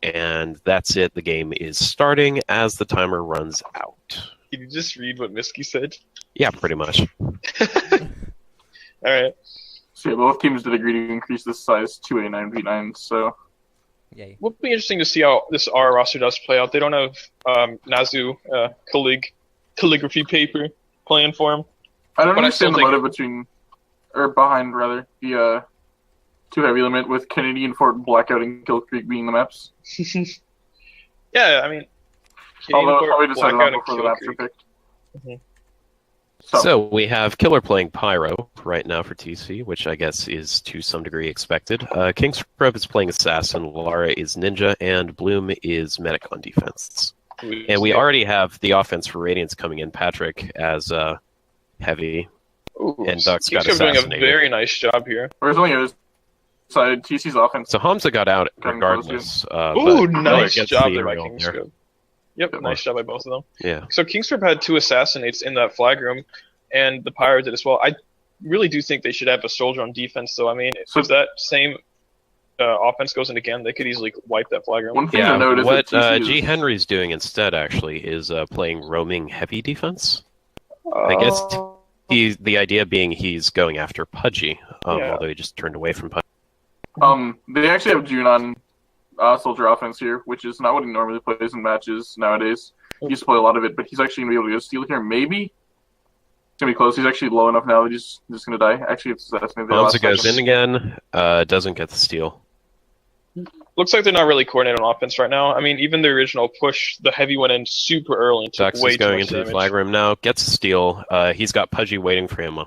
and that's it. The game is starting as the timer runs out. Can you just read what Miski said? Yeah, pretty much. Alright. So yeah, both teams did agree to increase this size to a 9v9, so... Yay. Will be interesting to see how this R roster does play out. They don't have Nazu calligraphy paper playing for him. I don't But I understand the still motive behind the 2 heavy limit with Canadian Fort, Blackout, and Kill Creek being the maps. Yeah, I mean, Although Fort, probably decided Blackout, on before the and maps Kill were Creek. picked. So we have Killer playing Pyro right now for TC, which I guess is to some degree expected. King's Scrub is playing Assassin, Lara is Ninja, and Bloom is Medic on defense. And we already have the offense for Radiance coming in, Patrick as Heavy, Ooh, and Duck's got King's doing a assassinated. very nice job here. Whereas only it decided TC's offense. So Hamza got out Coming regardless. Ooh, but nice gets job the there by aerial King's there. Scrub. Yep, Good nice job by both of them. Yeah. So King's Scrub had 2 assassinates in that flag room, and the Pyro did as well. I really do think they should have a soldier on defense, though. I mean, if that same offense goes in again, they could easily wipe that flag room. One thing Yeah, to note is what that TC G. is... Henry's doing instead, actually, is playing roaming heavy defense. I guess the idea being he's going after Pudgy, Yeah. although he just turned away from Pudgy. They actually have June on soldier offense here, which is not what he normally plays in matches nowadays. He used to play a lot of it, but he's actually going to be able to go steal here. Maybe. It's going to be close. He's actually low enough now that he's just going to die. Actually, it's assassinated. Hamza goes in again, doesn't get the steal. Looks like they're not really coordinated on offense right now. I mean, even the original push, the heavy went in super early and took Dux way is too going much into damage. the flag room now, gets a steal. He's got Pudgy waiting for him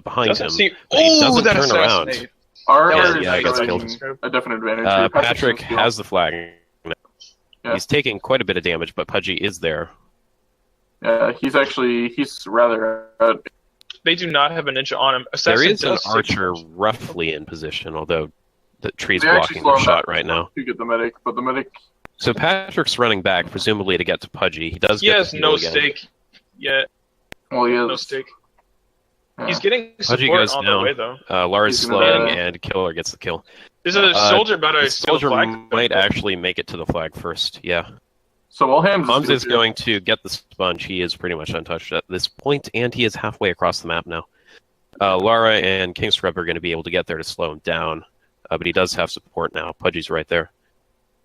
behind Doesn't him. seem... but he Oh, doesn't that turn around. assassinate. R Yeah, is yeah, he gets having killed. a definite advantage here. Patrick doesn't steal. has the flag. Yeah. He's taking quite a bit of damage, but Pudgy is there. Yeah, he's rather... They do not have a ninja on him. There Assassin is an does take archer damage. roughly in position, although the tree's They actually blocking slow the him shot down right now. to get the medic, but the medic... So Patrick's running back, presumably to get to Pudgy. He does He get has the no steal again. stake yet. Well, he is. No stake. Yeah. He's getting Pudgy support goes on the down. way, though. Lara's He's gonna slaying, die. and Killer gets the kill. There's a soldier about The to steal the soldier flag. might actually make it to the flag first, yeah. So while Hamza is going to get the sponge. He is pretty much untouched at this point, and he is halfway across the map now. Lara and King's Scrub are going to be able to get there to slow him down, but he does have support now. Pudgy's right there.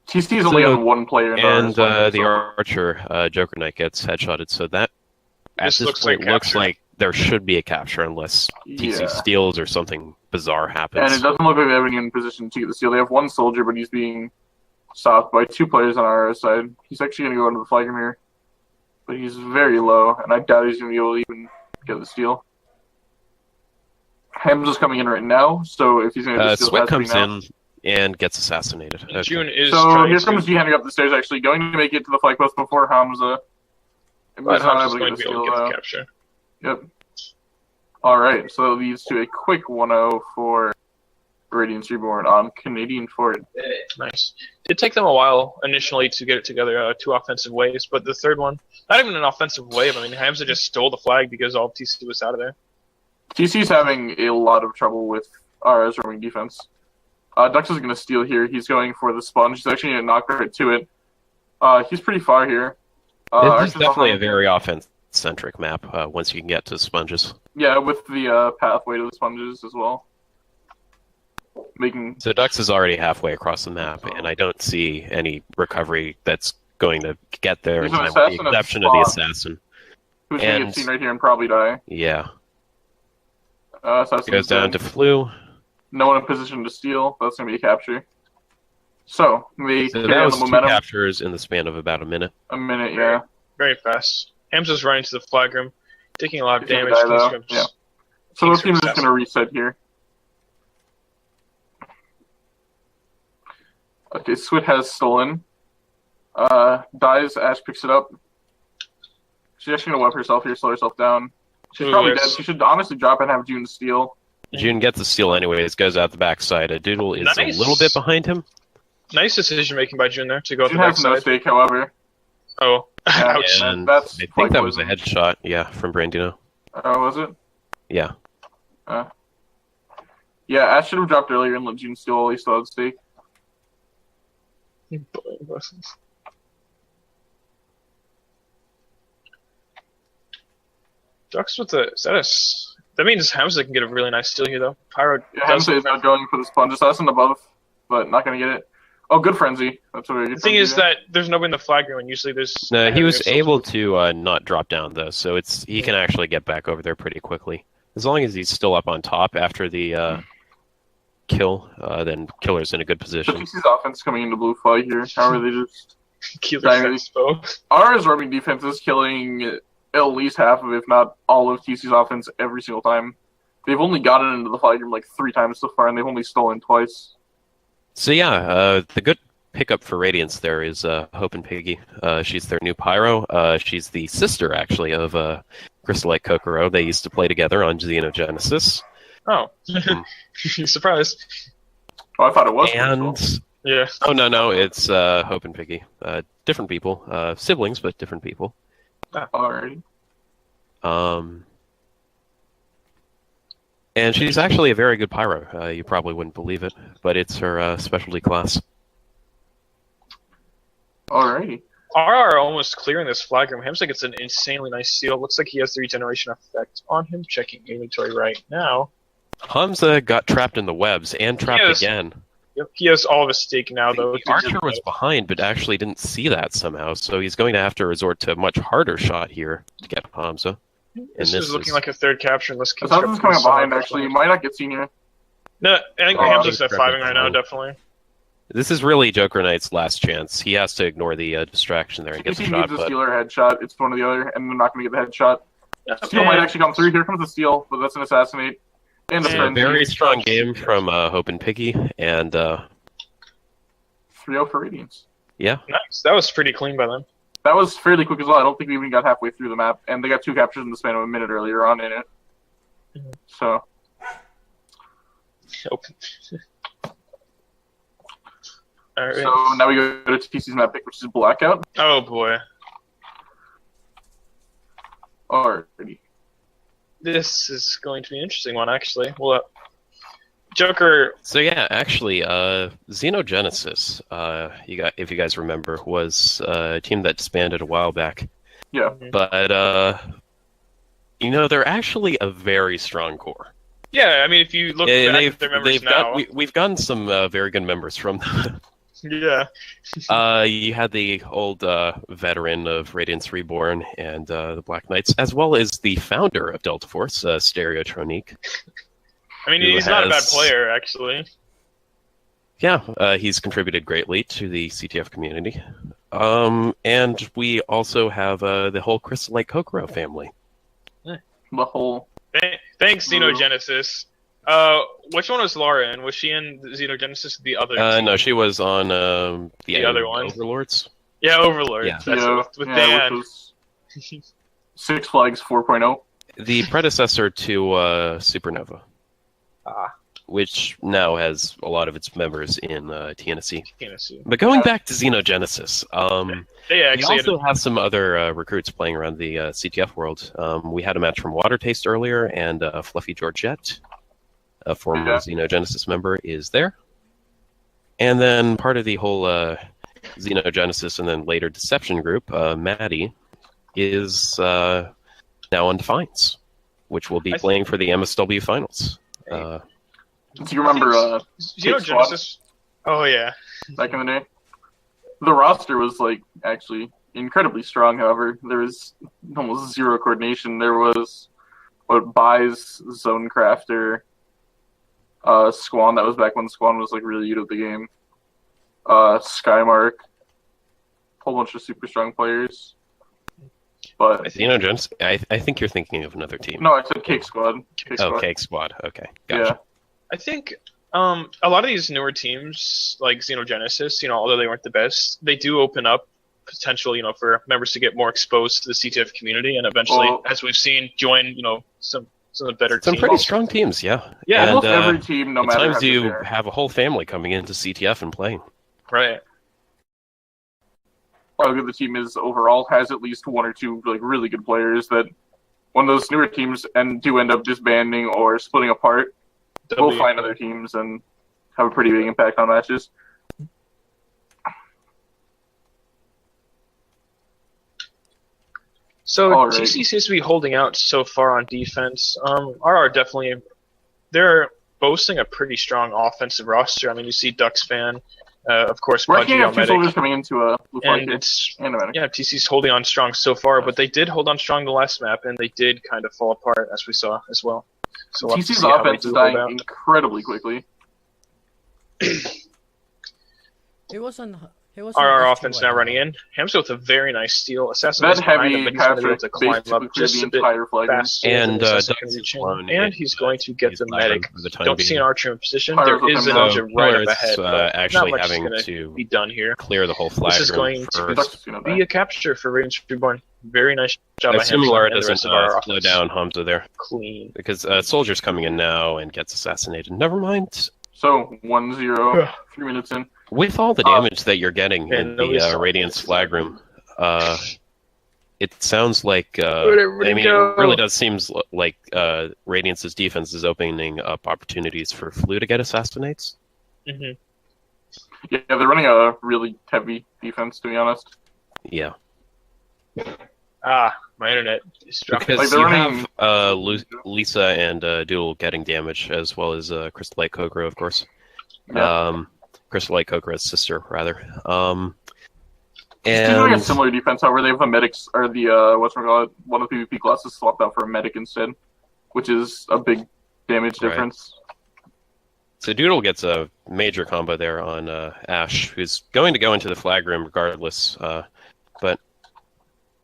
TC is only on one player. And the so... archer, Joker Knight, gets headshotted, so that, at This this looks point, like looks capture. like there should be a capture unless TC Yeah. steals or something bizarre happens. And it doesn't look like they have anyone in position to get the steal. They have one soldier, but he's being stopped by 2 players on our side. He's actually going to go into the flag room here. But he's very low, and I doubt he's going to be able to even get the steal. Hamza's coming in right now, so if he's going to get the steal, it Sweat has to be comes now. in and gets assassinated. Okay. June is So trying here to... comes G Henry up the stairs, actually, going to make it to the flag post before Hamza. But He's not Hamza's able going to be able to get the capture. Yep. Alright, so that leads to a quick 1-0 for Radiance Reborn on Canadian Fort. Nice. It take them a while initially to get it together, 2 offensive waves, but the third one, not even an offensive wave. I mean, Hamza just stole the flag because all of TC was out of there. TC's having a lot of trouble with RS roaming defense. Dux is going to steal here. He's going for the sponge. He's actually going to knock right to it. He's pretty far here. This Archer's is definitely a behind. very offense-centric map once you can get to sponges. Yeah, with the pathway to the sponges as well. Making So Dux is already halfway across the map, and I don't see any recovery that's going to get there in There's an time, with the assassin at exception of the spot. assassin. who's going to and- get seen right here and probably die. Yeah. Assassin's Goes down dead. to Flu. No one in position to steal. That's going to be a capture. So, they So carry that on was the 2 momentum. captures in the span of about a minute. A minute, yeah. Very fast. Hamza's running to the flag room, taking a lot of He's gonna damage. die, though. King's Yeah. Scrub's- So those King's teams are Scrub's just going to reset here. Okay, Swit has stolen. Dies, Ash picks it up. She's actually going to web herself here, slow herself down. She's Ooh, probably yes. dead. She should honestly drop and have June steal. June gets the steal anyways, goes out the backside. A Doodle is Nice. a little bit behind him. Nice decision making by June there to go to June the has no backside. stake, however. Oh, Yeah, ouch. And that's I think quite that was a poison. headshot, yeah, from Brandino. Oh, was it? Yeah. Yeah, Ash should have dropped earlier and let June steal while he still had stake. Ducks with the that means Hamza can get a really nice steal here though. Pyro. Yeah, Hamza is not going for the sponge assassin above, but not gonna get it. Oh, good frenzy. That's what the thing is that there's nobody in the flag room, and usually there's. No, he was able to not drop down though, so he can actually get back over there pretty quickly. As long as he's still up on top after the kill, then Killer's in a good position. TC's offense coming into blue fly here. How are they just? Ours roaming defense is killing at least half of, if not all of TC's offense every single time. They've only gotten into the flag room like 3 times so far, and they've only stolen twice. So yeah, the good pickup for Radiance there is hopeandpiggie. She's their new Pyro. She's the sister, actually, of Crystallite Kokoro. They used to play together on Xenogenesis. Oh. Surprise. Oh, I thought it was. And... Yeah. Oh, no, it's hopeandpiggie. Different people. Siblings, but different people. Alrighty. And she's actually a very good Pyro. You probably wouldn't believe it, but it's her specialty class. Alrighty. RR almost clearing this flag room. Hamza gets an insanely nice steal. Looks like he has the regeneration effect on him. Checking inventory right now. Hamza got trapped in the webs and trapped again. Yep, he has all of his stake now, though. The Archer was behind, but actually didn't see that somehow, so he's going to have to resort to a much harder shot here to get Hamza. This is looking like a third capture unless Hamza's coming up behind, actually. He might not get seen here. No, I think Hamza's at 5ing right now, definitely. This is really Joker Knight's last chance. He has to ignore the distraction there and get the shot. He needs a steal or headshot. It's one or the other, and they're not going to get the headshot. Steal might actually come through. Here comes the steal, but that's an assassinate. And a very strong game from hopeandpiggie, and 3-0 for Radiance. Yeah. Nice. That was pretty clean by them. That was fairly quick as well. I don't think we even got halfway through the map, and they got 2 captures in the span of a minute earlier on in it. So. All right. So now we go to TC's map pick, which is Blackout. Oh boy. Alrighty. This is going to be an interesting one, actually. Well, Joker. So yeah, actually, Xenogenesis, if you guys remember, was a team that disbanded a while back. Yeah. But they're actually a very strong core. Yeah, I mean, if you look back at their members now, we've gotten some very good members from them. Yeah. You had the old veteran of Radiance Reborn and the Black Knights, as well as the founder of Delta Force, Stereotronique. I mean, he's not a bad player, actually. Yeah, he's contributed greatly to the CTF community. And we also have the whole Crystallite Kokoro family. The whole... Thanks, Xenogenesis. Which one was Laura in? Was she in Xenogenesis or the other? No, she was on the other one. Overlords. Yeah, Overlords. Yeah. That's with Dan. Six Flags 4.0. The predecessor to Supernova. Which now has a lot of its members in TNSC. But going back to Xenogenesis, we also have some other recruits playing around the CTF world. We had a match from Water Taste earlier, and Fluffy Georgette, a former Xenogenesis member, is there. And then part of the whole Xenogenesis and then later Deception group, Maddie, is now on Defiance, which will be playing for the MSW finals. Do you remember Xenogenesis? Oh, yeah. Back in the day? The roster was, actually incredibly strong, however. There was almost zero coordination. There was, Buys, Zone Crafter, Squan. That was back when Squan was, really good at the game. Skymark. A whole bunch of super strong players. But Xenogenesis, I think you're thinking of another team. No, I said Cake Squad. Cake Squad. Okay, gotcha. Yeah. I think a lot of these newer teams, like Xenogenesis, although they weren't the best, they do open up potential, for members to get more exposed to the CTF community, and eventually, as we've seen, join, some of the better teams. Some pretty strong teams, yeah. Yeah, almost every team, no matter. Sometimes you have a whole family coming into CTF and playing. Right. How good the team is overall has at least one or two really good players that when those newer teams do end up disbanding or splitting apart, we'll find other teams and have a pretty big impact on matches. So All right. TC seems to be holding out so far on defense. RR definitely, they're boasting a pretty strong offensive roster. I mean, you see Ducks fan, of course, We're actually PoTG have two soldiers medic, coming into a blue flag and here. it's And a medic. yeah, TC's holding on strong so far, but they did hold on strong the last map, and they did kind of fall apart as we saw as well. So we'll have to TC's see how they offense do is hold dying out. incredibly quickly. He wasn't. RR F2 offense now right running in. Hamza with a very nice steal. Assassin That is behind heavy him, but he's going to be able to capture climb basically up cleared just the a bit entire flag. faster. And than Assassin Ducks can reach is in. alone And in, he's going to get his the flag room medic. for the time Don't being. see an archer in position. Pyro's There is an up in ninja right Killer up is, ahead, but actually not much is having going to be done here. clear the whole flag This is room going to first. be a capture for Radiance Reborn. Very nice job by Assuming Hamza Lara and the rest doesn't of our slow offense. down Hamza there. Clean. Because Soldier's coming in now and gets assassinated. Never mind. So 1-0, 3 minutes in. With all the damage that you're getting Yeah, in nobody the saw Radiance this. flag room, it sounds like Where'd everybody I mean, go? it really does seem like Radiance's defense is opening up opportunities for Flu to get assassinates. Mm-hmm. Yeah, they're running a really heavy defense, to be honest. Yeah, My internet is dropping. because Like, they're you running- have Lisa and Doodle getting damage, as well as Crystal Light Kokoro, of course. Yeah. Crystal Light Kokoro's sister, rather. He's doing a And similar defense, however, they have the medics, or the, one of the PvP classes swapped out for a medic instead, which is a big damage Right. difference. so Doodle gets a major combo there on Ash, who's going to go into the flag room regardless, but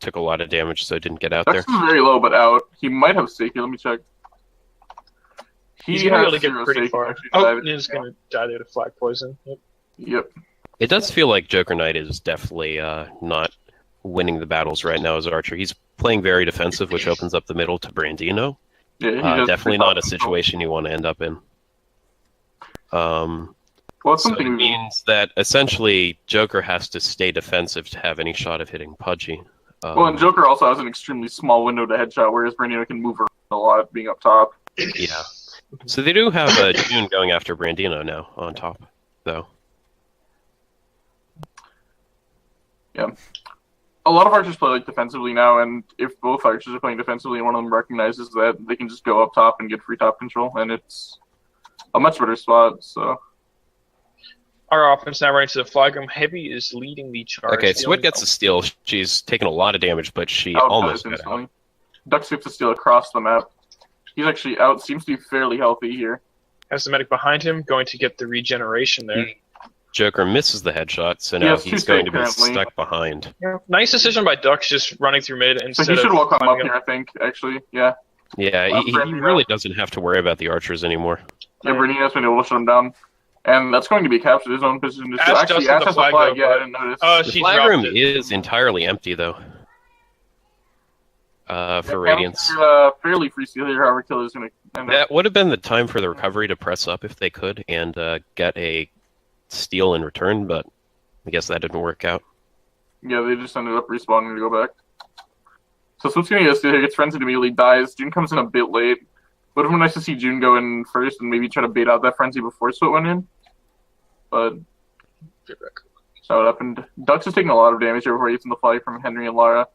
took a lot of damage, so didn't get out there. Dux is very low, but out. He might have stake here. Let me check. He's going to be able to get zero pretty stake. far. Actually, Oh, died. he's going to die there to flag poison. Yep. Yep. It does feel like Joker Knight is definitely not winning the battles right now as Archer. He's playing very defensive, which opens up the middle to Brandino. Yeah, he does Definitely pretty not a tough. situation you want to end up in. Well, it's So something it we means that essentially Joker has to stay defensive to have any shot of hitting Pudgy. Well, and Joker also has an extremely small window to headshot, whereas Brandino can move around a lot, being up top. Yeah. So they do have June going after Brandino now on top, though. Yeah. A lot of archers play like defensively now, and if both archers are playing defensively and one of them recognizes that, they can just go up top and get free top control, and it's a much better spot, so... Our offense now running to the flag room. Heavy is leading the charge. Okay, The Swit only- gets a steal. She's taken a lot of damage, but she Out almost got instantly. out. Ducks gets to steal across the map. He's actually out, seems to be fairly healthy here. Has the medic behind him, going to get the regeneration there. Joker misses the headshot, so He now has two he's going to be currently. stuck behind. Yeah. Nice decision by Ducks, just running through mid So instead he should of walk on up climbing here, I think, actually. Yeah. Yeah, he Brandino. really doesn't have to worry about the archers anymore. Yeah, Brandino's been able to shut him down. And that's going to be captured his own position. Ash Actually, does Ash have the has a flag, flag, though, yeah, but- I didn't notice. The She flag dropped room it. is entirely empty, though, for Yeah, Radiance. Fairly free steal here, however, Killer's going to end up. That would have been the time for the recovery to press up if they could and get a steal in return, but I guess that didn't work out. Yeah, they just ended up respawning to go back. So Swit's going to get a steal here, gets frenzied, immediately dies. June comes in a bit late. Would have been nice to see June go in first and maybe try to bait out that frenzy before Swit went in. But that's how it happened. Dux is taking a lot of damage here before he gets in the flag from Henry and Lara.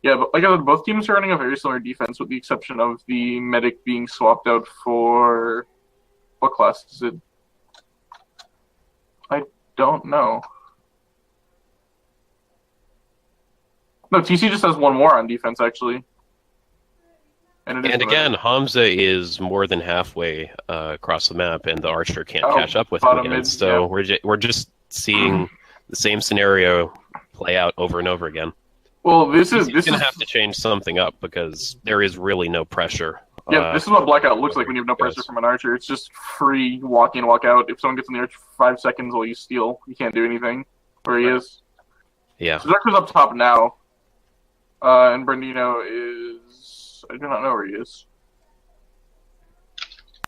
Yeah, but like I said, both teams are running a very similar defense with the exception of the medic being swapped out for... What class is it? I don't know. No, TC just has one more on defense, actually. And And again, Hamza is more than halfway across the map, and the archer can't Oh, catch up with him bottom again. mid, So yeah. we're just seeing the same scenario play out over and over again. Well, this He's is going to have to change something up because there is really no pressure. yeah, this is what Blackout looks like when you have no pressure Yes. from an archer. It's just free walk in, walk out. If someone gets in the archer for 5 seconds while you steal, you can't do anything. Where he is. Yeah. So Joker's up top now. And Brandino is... I do not know where he is.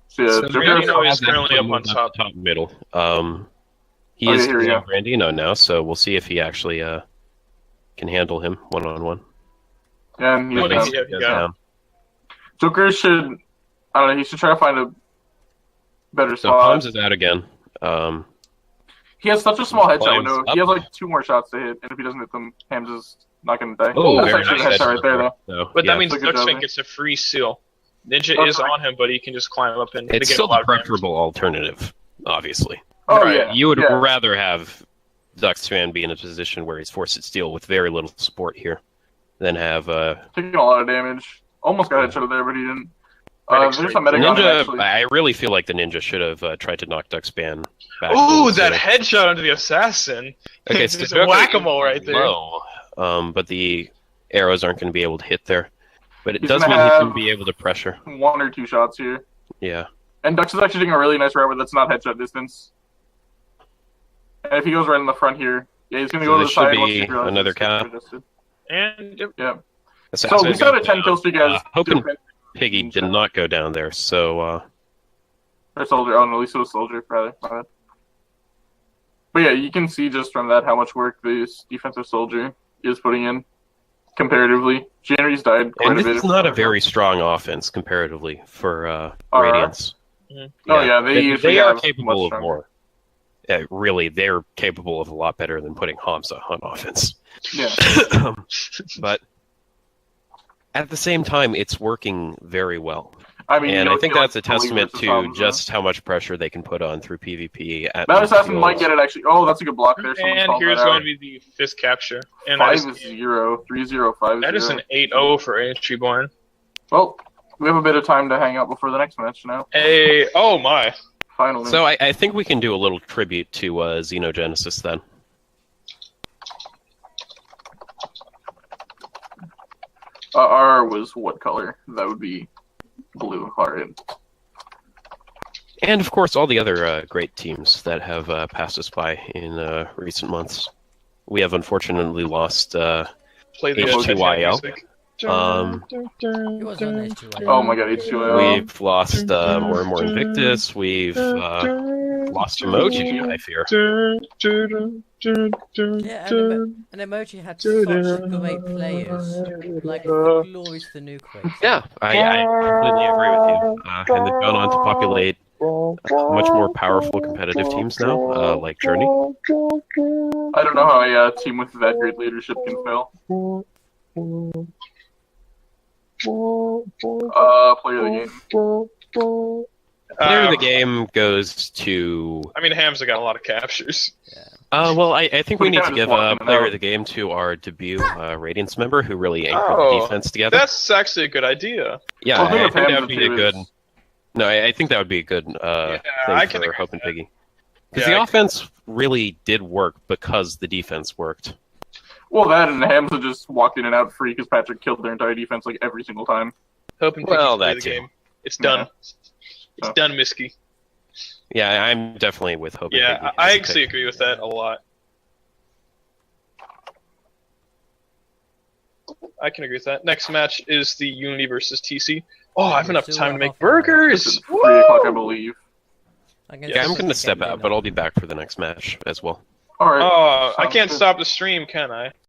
So, yeah, So Joker Brandino has... is currently up on top. Top middle. He Oh, is yeah, here we doing go. Brandino now, so we'll see if he actually can handle him one-on-one. And he's Well, down. yeah, he got it. Joker should... I don't know, he should try to find a better So spot. Palms is out again. He has such a small headshot Climbs window. up. He has like 2 more shots to hit, and if he doesn't hit them, Hams is Not gonna die. Oh, That's very actually nice a headshot right there, though. So, But yeah. that means Good job, Ducksman man. gets a free seal. Ninja is on him, but he can just climb up and It's get still a lot the of damage. preferable alternative, obviously. Oh, Right. yeah. You would yeah. rather have Ducksman be in a position where he's forced to steal with very little support here than have Taking a lot of damage. Almost got headshot there, but he didn't. Medic There's straight. a medic on him, Ninja. actually. I really feel like the Ninja should have tried to knock Ducksman back. a Ooh, little that sooner. headshot onto the assassin. Okay, Just so whack-a-mole right there. Low, but the arrows aren't going to be able to hit there. But it He's does gonna mean he can have- be able to pressure. 1 or 2 shots here. Yeah. And Dux is actually taking a really nice route, but that's not headshot distance. And if he goes right in the front here, yeah, he's going to So go to the this side. should once be he realizes another it's gonna cap. be adjusted. And Yeah. Assassin So he's got a goes 10 down. kill streak as Hope and Piggy did not go down there, so Or Soldier. Oh, no, at least it was Soldier, rather. My bad. But yeah, you can see just from that how much work this defensive Soldier is putting in comparatively. January's died quite and a this bit. is not a very strong offense comparatively for RR? Radiance. Oh, yeah, they usually are have capable much of stronger. more. Yeah, really, they're capable of a lot better than putting Hamza on offense. Yeah. But at the same time, it's working very well. I mean, And you I think know, that's a like, testament versus to Hamza. just how much pressure they can put on through PvP. At That these assassin might fields. get it actually. Oh, that's a good block there. Someone and called here's that going out. to be the fifth capture. And that 5-0, is, 3-0, 5-0. that is an 8-0 for Radiance Reborn. Well, we have a bit of time to hang out before the next match now. Oh my. Finally. So I think we can do a little tribute to Xenogenesis then. R was what color? That would be blue. Alright. And of course, all the other great teams that have passed us by in recent months. We have unfortunately lost Play the H2YL. music. He was on H2. Oh my god, H2O. We've lost more and more Invictus. We've lost Emoji, I fear. Yeah, and Emoji had such great players. Like, the glories the new quakes. Yeah, I completely agree with you. And they've gone on to populate much more powerful competitive teams now, like Journey. I don't know how a team with that great leadership can fail. Player of the game. Player of the game goes to... I mean, Hamza got a lot of captures. well, I think we We need to kinda give just walked in and player out. of the game to our debut Radiance member who really anchored the Oh, defense together. That's actually a good idea. Yeah, Well, the thing I with think that Hamza would be a too good... is- No, I think that would be a good thing I can for agree Hope and with that. Piggy. Because Yeah, the I- offense really did work because the defense worked. Well, that and Hamza just walked in and out free because Patrick killed their entire defense like every single time. Hope and Well, Piggy's play that the too. game. It's done. Yeah. It's Oh. done, Miski. Yeah, I'm definitely with Hope and Yeah, Piggy. I as a actually pick. agree with that a lot. I can agree with that. Next match is the Unity versus TC. Oh, I have enough time to make This burgers! is 3 o'clock, I believe. Yeah, I'm going to step out, but I'll be back for the next match as well. Alright. Oh, I Sounds can't good. stop the stream, can I?